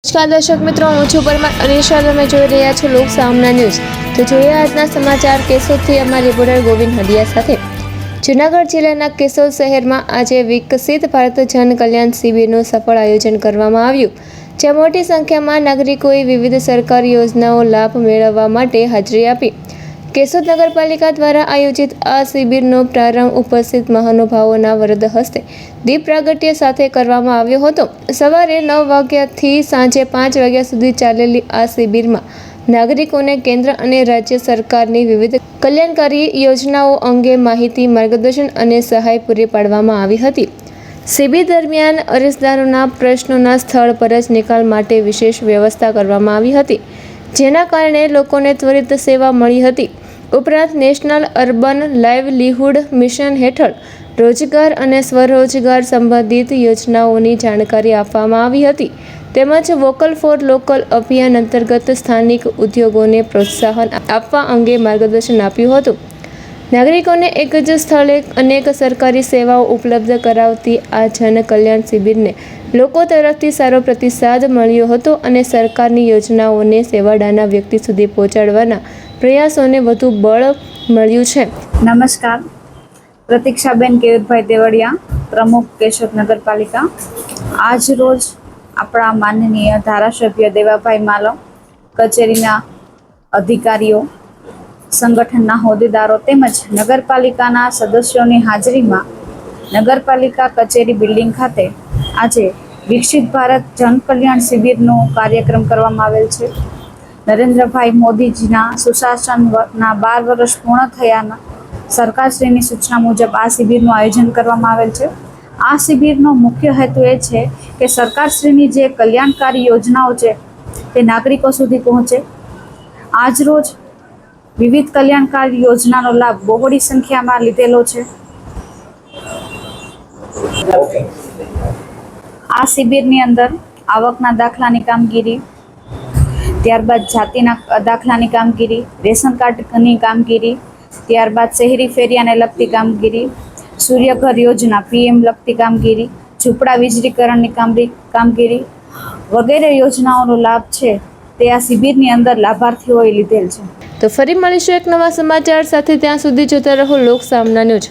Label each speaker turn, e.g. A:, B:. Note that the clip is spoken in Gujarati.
A: નમસ્કાર દર્શક મિત્રો, હું છું પરમાર અનિશા. તમે જોઈ રહ્યા છો લોક સામના ન્યૂઝ. તો જોઈએ આજના સમાચાર કેશોદથી અમારા રિપોર્ટર ગોવિંદ હડિયા સાથે. જૂનાગઢ જિલ્લાના કેશોદ શહેરમાં આજે વિકસિત ભારત જન કલ્યાણ શિબિરનું સફળ આયોજન કરવામાં આવ્યું, જ્યાં મોટી સંખ્યામાં નાગરિકોએ વિવિધ સરકારી યોજનાઓ લાભ મેળવવા માટે હાજરી આપી. કેશોદ નગરપાલિકા દ્વારા આયોજિત આ શિબિરનો પ્રારંભ ઉપસ્થિત મહાનુભાવોના વરદ હસ્તે દીપ પ્રાગટ્ય સાથે કરવામાં આવ્યો હતો. સવારે 9 વાગ્યાથી સાંજે 5 વાગ્યા સુધી ચાલેલી આ શિબિરમાં નાગરિકોને કેન્દ્ર અને રાજ્ય સરકારની વિવિધ કલ્યાણકારી યોજનાઓ અંગે માહિતી, માર્ગદર્શન અને સહાય પૂરી પાડવામાં આવી હતી. શિબિર દરમિયાન અરજદારોના પ્રશ્નોના સ્થળ પર જ નિકાલ માટે વિશેષ વ્યવસ્થા કરવામાં આવી હતી, જેના કારણે લોકોને ત્વરિત સેવા મળી હતી. ઉપરાંત નેશનલ અર્બન લાઇવલીહુડ મિશન હેઠળ રોજગાર અને સ્વરોજગાર સંબંધિત યોજનાઓની જાણકારી આપવામાં આવી હતી. તેમજ વોકલ ફોર લોકલ અભિયાન અંતર્ગત સ્થાનિક ઉદ્યોગોને પ્રોત્સાહન આપવા અંગે માર્ગદર્શન આપ્યું હતું. નાગરિકોને એક જ સ્થળે અનેક સરકારી સેવાઓ ઉપલબ્ધ કરાવતી આ જન કલ્યાણ શિબિરને લોકો તરફથી સારો પ્રતિસાદ મળ્યો હતો અને સરકારની યોજનાઓને છેવાડાના વ્યક્તિ સુધી પહોંચાડવાના પ્રયાસોને વધુ બળ મળ્યું છે.
B: નમસ્કાર, પ્રતીક્ષાબેન કેયુરભાઈ દેવળિયા, પ્રમુખ કેશોદ નગરપાલિકા. આજ રોજ આપણા માનનીય ધારાસભ્ય દેવાભાઈ માલવ, કચેરીના અધિકારીઓ, સંગઠનના હોદ્દેદારો તેમજ નગરપાલિકાના સદસ્યોની હાજરીમાં નગરપાલિકા કચેરી બિલ્ડિંગ ખાતે આજે વિકસિત ભારત જન કલ્યાણ શિબિરનો કાર્યક્રમ કરવામાં આવેલ છે. નરેન્દ્રભાઈ મોદીજીના સુશાસનના 12 વર્ષ પૂર્ણ થયાના સરકારશ્રીની સૂચના મુજબ આ શિબિરનું આયોજન કરવામાં આવેલ છે. આ શિબિરનો મુખ્ય હેતુ એ છે કે સરકારશ્રીની જે કલ્યાણકારી યોજનાઓ છે તે નાગરિકો સુધી પહોંચે. આજ રોજ વિવિધ કલ્યાણકારી યોજનાનો લાભ બહોળી સંખ્યામાં લીધેલો છે. આ શિબિરની અંદર આવકના દાખલાની કામગીરી, ત્યારબાદ જાતિના દાખલાની કામગીરી, રેશન કાર્ડની કામગીરી, ત્યારબાદ શહેરી ફેરિયાને લગતી કામગીરી, સૂર્યઘર યોજના PM લગતી કામગીરી, ઝૂંપડા વીજળીકરણની કામગીરી વગેરે યોજનાઓનો લાભ છે તે આ શિબિરની અંદર લાભાર્થીઓએ લીધેલ છે.
A: તો ફરી મળીશું એક નવા સમાચાર સાથે. ત્યાં સુધી જોતા રહો લોક સામના ન્યૂઝ.